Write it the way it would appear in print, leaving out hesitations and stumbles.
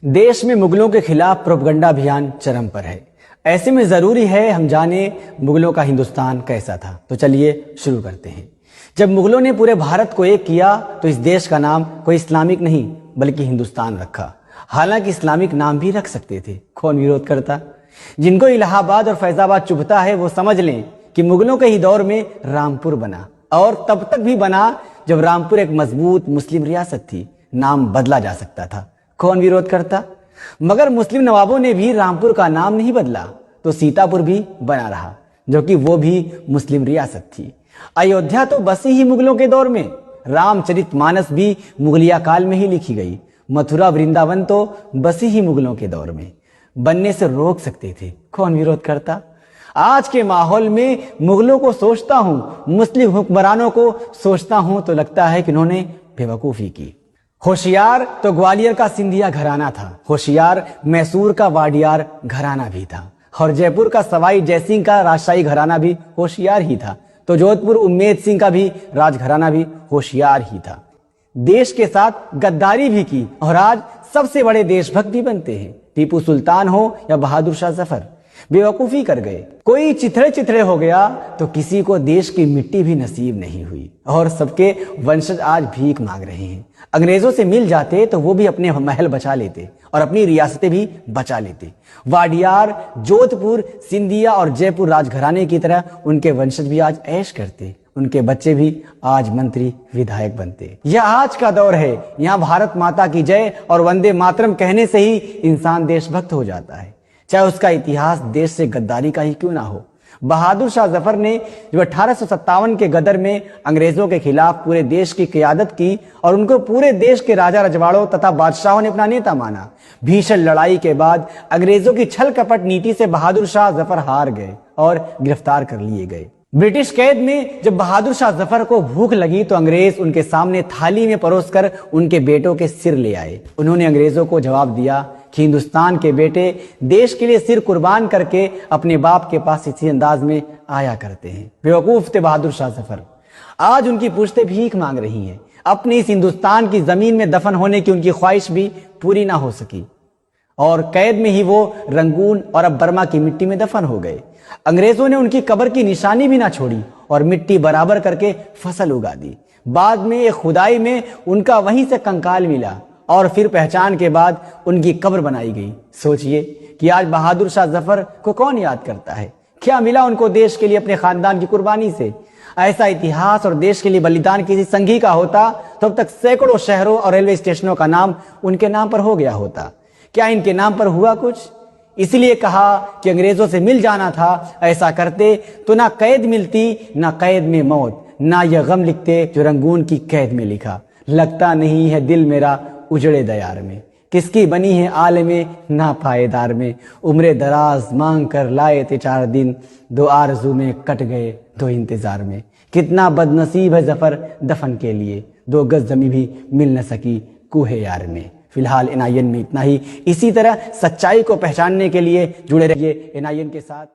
देश में मुगलों के खिलाफ प्रोपगंडा अभियान चरम पर है। ऐसे में जरूरी है हम जाने मुगलों का हिंदुस्तान कैसा था। तो चलिए शुरू करते हैं। जब मुगलों ने पूरे भारत को एक किया तो इस देश का नाम कोई इस्लामिक नहीं बल्कि हिंदुस्तान रखा। हालांकि इस्लामिक नाम भी रख सकते थे, कौन विरोध करता। जिनको इलाहाबाद और फैजाबाद चुभता है वो समझ लें कि मुगलों के ही दौर में रामपुर बना, और तब तक भी बना जब रामपुर एक मजबूत मुस्लिम रियासत थी। नाम बदला जा सकता था, कौन विरोध करता। मगर मुस्लिम नवाबों ने भी रामपुर का नाम नहीं बदला तो सीतापुर भी बना रहा, जो कि वो भी मुस्लिम रियासत थी। अयोध्या तो बसी ही मुगलों के दौर में। रामचरितमानस भी मुगलिया काल में ही लिखी गई। मथुरा वृंदावन तो बसी ही मुगलों के दौर में। बनने से रोक सकते थे, कौन विरोध करता। आज के माहौल में मुगलों को सोचता हूं, मुस्लिम हुक्मरानों को सोचता हूं तो लगता है कि उन्होंने बेवकूफी की। होशियार तो ग्वालियर का सिंधिया घराना था, होशियार मैसूर का वाडियार घराना भी था, और जयपुर का सवाई जयसिंह का राजशाही घराना भी होशियार ही था। तो जोधपुर उम्मेद सिंह का भी राजघराना भी होशियार ही था। देश के साथ गद्दारी भी की और आज सबसे बड़े देशभक्त भी बनते हैं। टीपू सुल्तान हो या बहादुर शाह जफर, बेवकूफी कर गए। कोई चिथड़े चिथड़े हो गया तो किसी को देश की मिट्टी भी नसीब नहीं हुई, और सबके वंशज आज भीख मांग रहे हैं। अंग्रेजों से मिल जाते तो वो भी अपने महल बचा लेते और अपनी रियासतें भी बचा लेते। वाडियार, जोधपुर, सिंधिया और जयपुर राजघराने की तरह उनके वंशज भी आज ऐश करते, उनके बच्चे भी आज मंत्री विधायक बनते। यह आज का दौर है। यहाँ भारत माता की जय और वंदे मातरम कहने से ही इंसान देशभक्त हो जाता है, चाहे उसका इतिहास देश से गद्दारी का ही क्यों ना हो। बहादुर शाह जफर ने जो 1857 के गदर में अंग्रेजों के खिलाफ पूरे देश की क़ियादत की और उनको पूरे देश के राजा रजवाड़ों तथा बादशाहों ने अपना नेता माना। भीषण लड़ाई के बाद अंग्रेजों की छल कपट नीति से बहादुर शाह जफर हार गए और गिरफ्तार कर लिए गए। ब्रिटिश कैद में जब बहादुर शाह जफर को भूख लगी तो अंग्रेज उनके सामने थाली में परोसकर उनके बेटों के सिर ले आए। उन्होंने अंग्रेजों को जवाब दिया कि हिंदुस्तान के बेटे देश के लिए सिर कुर्बान करके अपने बाप के पास इसी अंदाज में आया करते हैं। बेवकूफ थे बहादुर शाह जफर। आज उनकी पुश्तें भीख मांग रही हैं। अपनी इस हिंदुस्तान की जमीन में दफन होने की उनकी ख्वाहिश भी पूरी ना हो सकी और कैद में ही वो रंगून और अब बर्मा की मिट्टी में दफन हो गए। अंग्रेजों ने उनकी कब्र की निशानी भी ना छोड़ी और मिट्टी बराबर करके फसल उगा दी। बाद में एक खुदाई में उनका वहीं से कंकाल मिला और फिर पहचान के बाद उनकी कब्र बनाई गई। सोचिए कि आज बहादुर शाह जफर को कौन याद करता है। क्या मिला उनको देश के लिए अपने खानदान की कुर्बानी से। ऐसा इतिहास और देश के लिए बलिदान किसी संघी का होता तो अब तक सैकड़ों शहरों और रेलवे स्टेशनों का नाम उनके नाम पर हो गया होता। क्या इनके नाम पर हुआ कुछ? इसलिए कहा कि अंग्रेजों से मिल जाना था। ऐसा करते तो ना कैद मिलती, ना कैद में मौत, ना यह गम लिखते जो रंगून की कैद में लिखा। लगता नहीं है दिल मेरा उजड़े दयार में, किसकी बनी है आलमे ना पायेदार में। उम्रे दराज मांग कर लाए थे 4 दिन, 2 आरज़ू में कट गए 2 इंतजार में। कितना बदनसीब है जफर दफन के लिए, 2 गज जमी भी मिल न सकी कूहे यार में। फिलहाल NIN में इतना ही। इसी तरह सच्चाई को पहचानने के लिए जुड़े रहिए NIN के साथ।